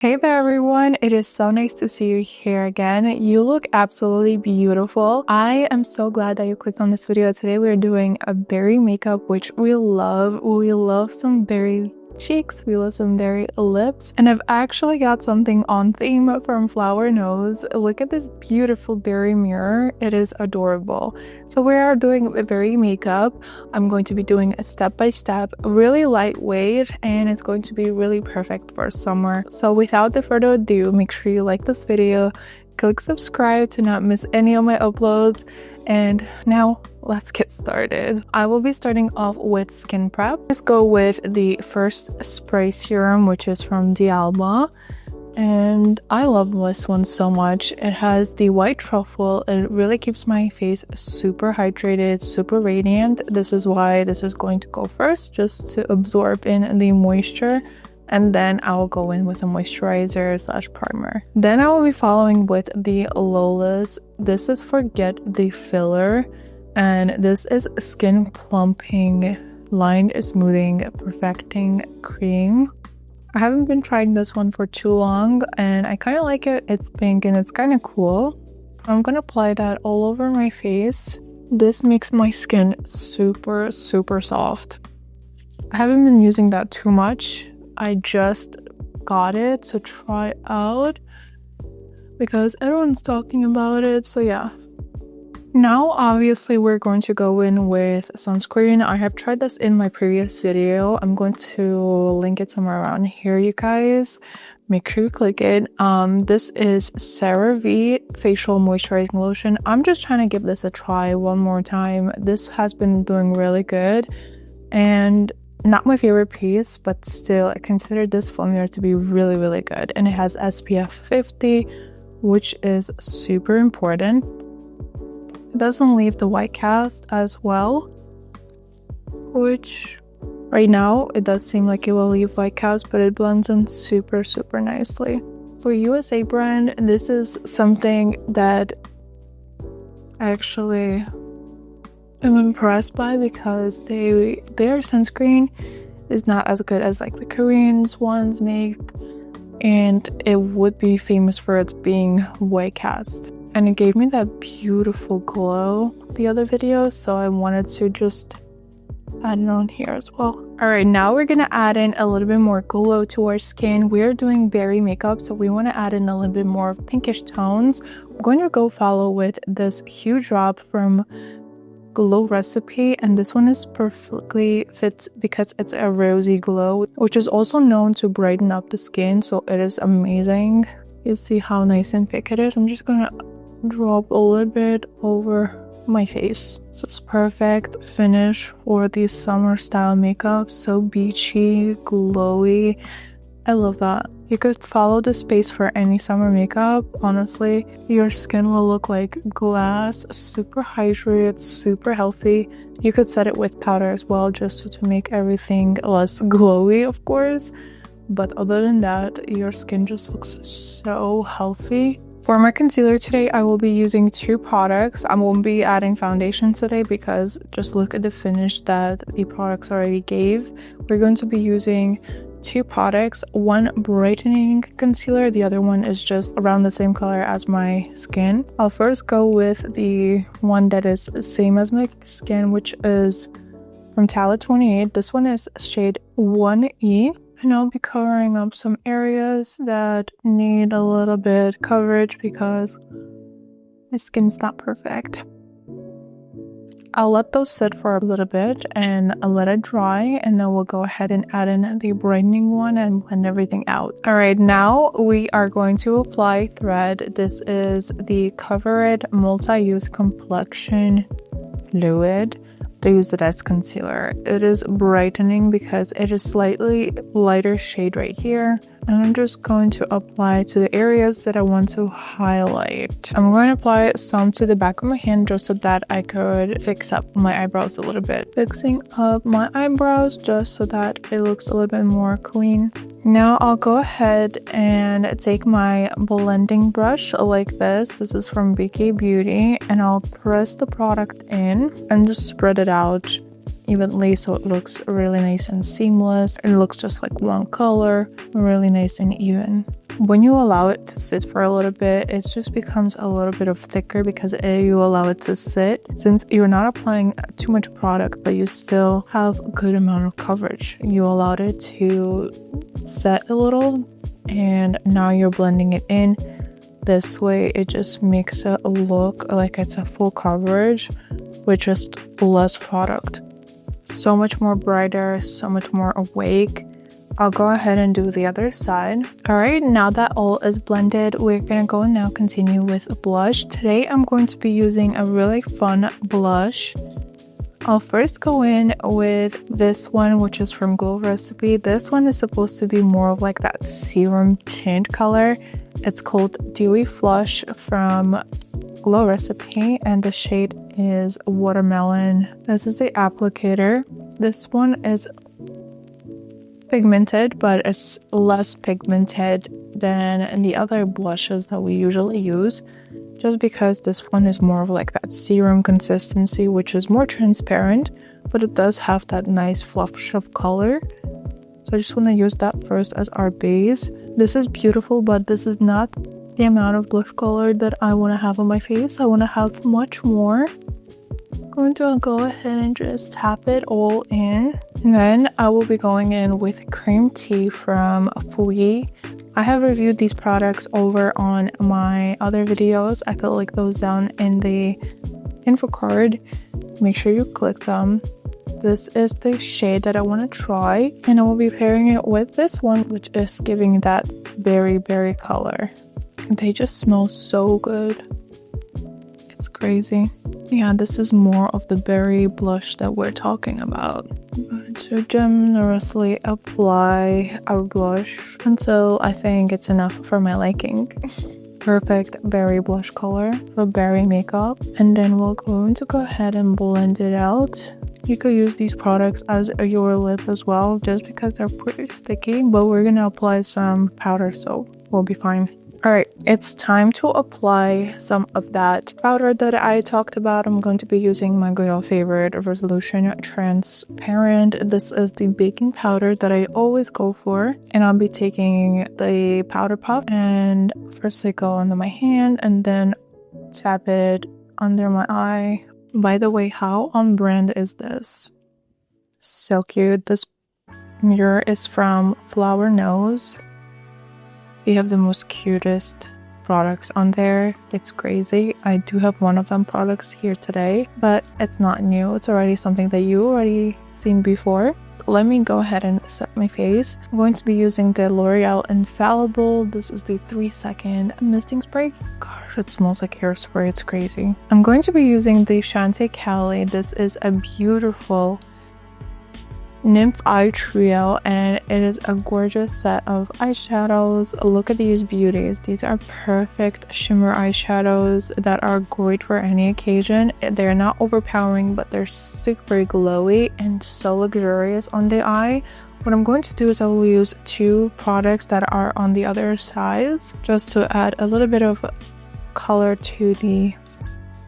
Hey there everyone, it is so nice to see you here again. You look absolutely beautiful. I am so glad that you clicked on this video. Today we're doing a berry makeup, which we love. We love some berry cheeks, we love some berry lips, and I've actually got something on theme from Flower Nose. Look at this beautiful berry mirror. It is adorable. So we are doing a berry makeup. I'm going to be doing a step-by-step, really lightweight, and it's going to be really perfect for summer. So without the further ado, make sure you like this video, click subscribe to not miss any of my uploads, and now let's get started. I will be starting off with skin prep. Just go with the first spray serum, which is from D'Alba. And I love this one so much. It has the white truffle. It really keeps my face super hydrated, super radiant. This is why this is going to go first, just to absorb in the moisture. And then I will go in with a moisturizer / primer. Then I will be following with the Lola's. This is Forget the Filler. And this is Skin Plumping Line Smoothing Perfecting Cream. I haven't been trying this one for too long and I kind of like it. It's pink and it's kind of cool. I'm gonna apply that all over my face. This makes my skin super soft. I haven't been using that too much. I just got it to try out because everyone's talking about it, so yeah. Now obviously we're going to go in with sunscreen. I have tried this in my previous video. I'm going to link it somewhere around here, you guys. Make sure you click it. This is CeraVe Facial Moisturizing Lotion. I'm just trying to give this a try one more time. This has been doing really good and not my favorite piece, but still I consider this formula to be really good. And it has SPF 50, which is super important. It doesn't leave the white cast as well, which right now it does seem like it will leave white cast, but it blends in super nicely. For USA brand, this is something that I actually am impressed by because their sunscreen is not as good as like the Korean ones make, and it would be famous for its being white cast. And it gave me that beautiful glow the other video, so I wanted to just add it on here as well. Alright, now we're gonna add in a little bit more glow to our skin. We're doing berry makeup, so we want to add in a little bit more of pinkish tones. We're going to go follow with this huge drop from Glow Recipe, and this one is perfectly fits because it's a rosy glow, which is also known to brighten up the skin, so it is amazing. You see how nice and thick it is. I'm just gonna drop a little bit over my face. This is perfect finish for the summer style makeup. So beachy, glowy. I love that. You could follow this space for any summer makeup. Honestly, your skin will look like glass, super hydrated, super healthy. You could set it with powder as well, just to make everything less glowy, of course. But other than that, your skin just looks so healthy. For my concealer today, I will be using two products. I won't be adding foundation today because just look at the finish that the products already gave. We're going to be using two products, one brightening concealer, the other one is just around the same color as my skin. I'll first go with the one that is the same as my skin, which is from Tala 28. This one is shade 1E. And I'll be covering up some areas that need a little bit coverage because my skin's not perfect. I'll let those sit for a little bit and I'll let it dry, and then we'll go ahead and add in the brightening one and blend everything out. Alright, now we are going to apply thread. This is the Cover It Multi-Use Complexion Fluid. I use it as concealer. It is brightening because it is slightly lighter shade right here, and I'm just going to apply to the areas that I want to highlight. I'm going to apply some to the back of my hand just so that I could fix up my eyebrows a little bit. Fixing up my eyebrows just so that it looks a little bit more clean. Now I'll go ahead and take my blending brush like this. This is from BK Beauty, and I'll press the product in and just spread it out evenly so it looks really nice and seamless. It looks just like one color, really nice and even. When you allow it to sit for a little bit, it just becomes a little bit of thicker because you allow it to sit. Since you're not applying too much product, but you still have a good amount of coverage, you allowed it to set a little, and now you're blending it in. This way, it just makes it look like it's a full coverage with just less product. So much more brighter, so much more awake. I'll go ahead and do the other side. Alright, now that all is blended, we're gonna go and now continue with blush. Today I'm going to be using a really fun blush. I'll first go in with this one, which is from Glowy Recipe. This one is supposed to be more of like that serum tint color. It's called Dewy Flush from Glowy Recipe, and the shade is Watermelon. This is the applicator. This one is pigmented, but it's less pigmented than the other blushes that we usually use, just because this one is more of like that serum consistency, which is more transparent, but it does have that nice flush of color. So I just want to use that first as our base. This is beautiful, but this is not the amount of blush color that I want to have on my face. I want to have much more. I'm going to go ahead and just tap it all in. And then I will be going in with Cream Tea from Fooey. I have reviewed these products over on my other videos. I put like those down in the info card. Make sure you click them. This is the shade that I want to try, and I will be pairing it with this one, which is giving that berry color. They just smell so good. It's crazy. Yeah, this is more of the berry blush that we're talking about. To generously apply our blush until I think it's enough for my liking. Perfect berry blush color for berry makeup. And then we're going to go ahead and blend it out. You could use these products as your lip as well, just because they're pretty sticky, but we're gonna apply some powder, so we'll be fine. Alright, it's time to apply some of that powder that I talked about. I'm going to be using my good old favorite Resolution Transparent. This is the baking powder that I always go for. And I'll be taking the powder puff and first I go under my hand and then tap it under my eye. By the way, how on brand is this? So cute. This mirror is from Flower Nose. They have the most cutest products on there. It's crazy. I do have one of them products here today, but it's not new. It's already something that you already seen before. Let me go ahead and set my face. I'm going to be using the L'Oreal Infallible. This is the 3-second misting spray. Gosh, it smells like hairspray. It's crazy. I'm going to be using the Chantecaille. This is a beautiful Nymph Eye Trio, and it is a gorgeous set of eyeshadows. Look at these beauties. These are perfect shimmer eyeshadows that are great for any occasion. They're not overpowering, but they're super glowy and so luxurious on the eye. What I'm going to do is I will use two products that are on the other sides just to add a little bit of color to the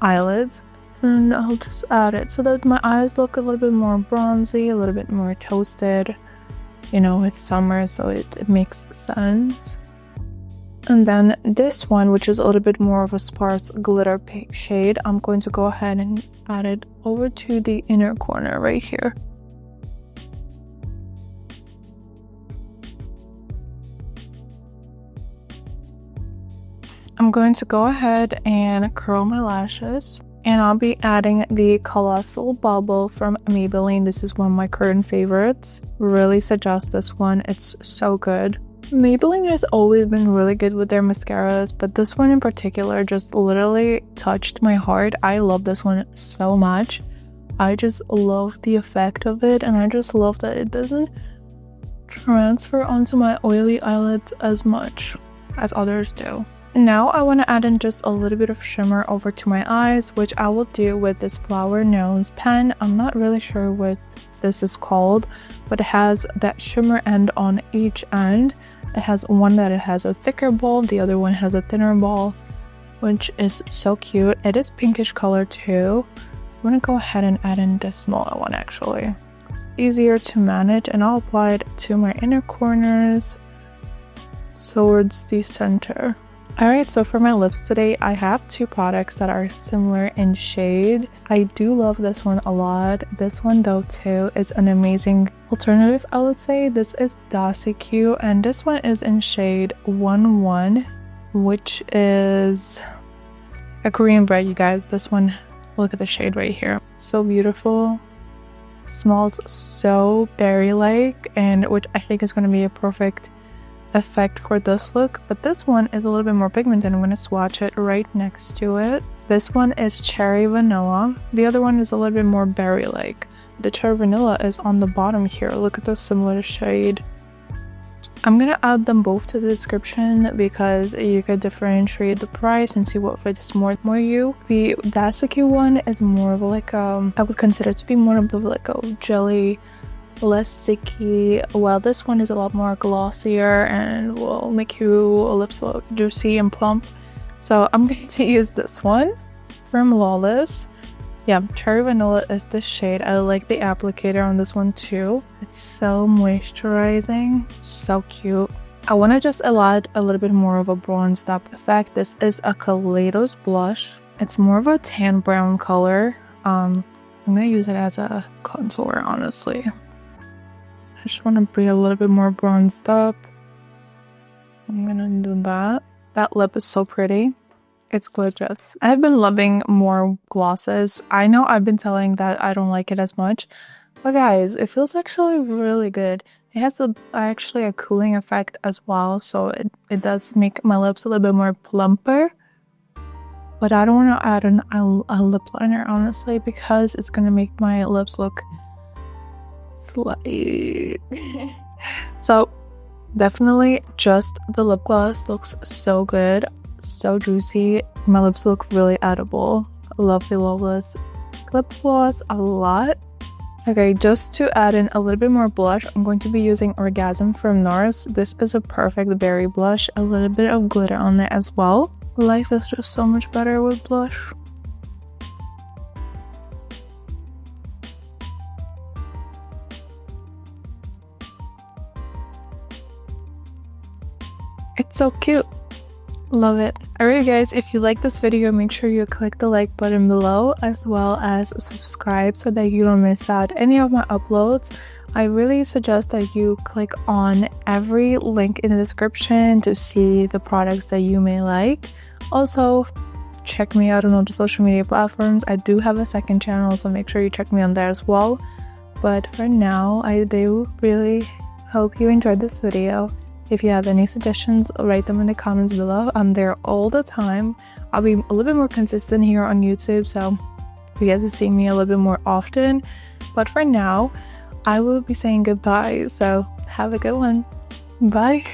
eyelids. And I'll just add it so that my eyes look a little bit more bronzy, a little bit more toasted. You know, it's summer, so it makes sense. And then this one, which is a little bit more of a sparse glitter shade, I'm going to go ahead and add it over to the inner corner right here. I'm going to go ahead and curl my lashes. And I'll be adding the Colossal Bubble from Maybelline. This is one of my current favorites. Really suggest this one. It's so good. Maybelline has always been really good with their mascaras, but this one in particular just literally touched my heart. I love this one so much. I just love the effect of it, and I just love that it doesn't transfer onto my oily eyelids as much as others do. Now I want to add in just a little bit of shimmer over to my eyes, which I will do with this Flower Nose pen. I'm not really sure what this is called, but it has that shimmer end on each end. It has one that it has a thicker ball, the other one has a thinner ball, which is so cute. It is pinkish color too, I'm gonna go ahead and add in the smaller one actually. Easier to manage, and I'll apply it to my inner corners towards the center. Alright, so for my lips today, I have two products that are similar in shade. I do love this one a lot. This one though too is an amazing alternative, I would say. This is Q, and this one is in shade 11, which is a Korean bread, you guys. This one, look at the shade right here. So beautiful. Smells so berry-like, and which I think is going to be a perfect effect for this look. But this one is a little bit more pigmented. I'm going to swatch it right next to it. This one is cherry vanilla. The other one is a little bit more berry-like. The cherry vanilla is on the bottom here. Look at the similar shade. I'm gonna add them both to the description because you could differentiate the price and see what fits more you. The Q one is more of like I would consider it to be more of like a jelly, less sticky, while this one is a lot more glossier and will make your lips look juicy and plump. So I'm going to use this one from Lawless. Yeah, cherry vanilla is the shade. I like the applicator on this one too. It's so moisturizing, so cute. I want to just add a little bit more of a bronzed up effect. This is a Kaleidos blush. It's more of a tan brown color. I'm gonna use it as a contour, honestly. I just want to be a little bit more bronzed up. So I'm gonna do that. That lip is so pretty. It's gorgeous. I've been loving more glosses. I know I've been telling that I don't like it as much, but guys, it feels actually really good. It has actually a cooling effect as well, so it does make my lips a little bit more plumper. But I don't want to add a lip liner, honestly, because it's going to make my lips look slightly... So definitely just the lip gloss looks so good. So juicy. My lips look really edible. Love the Lawless lip gloss a lot. Okay, just to add in a little bit more blush, I'm going to be using Orgasm from NARS. This is a perfect berry blush. A little bit of glitter on it as well. Life is just so much better with blush. It's so cute. Love it. Alright guys, if you like this video, make sure you click the like button below as well as subscribe so that you don't miss out any of my uploads. I really suggest that you click on every link in the description to see the products that you may like. Also, check me out on all the social media platforms. I do have a second channel, so make sure you check me on there as well. But for now, I do really hope you enjoyed this video. If you have any suggestions, write them in the comments below. I'm there all the time. I'll be a little bit more consistent here on YouTube, so you get to see me a little bit more often. But for now, I will be saying goodbye, so have a good one. Bye.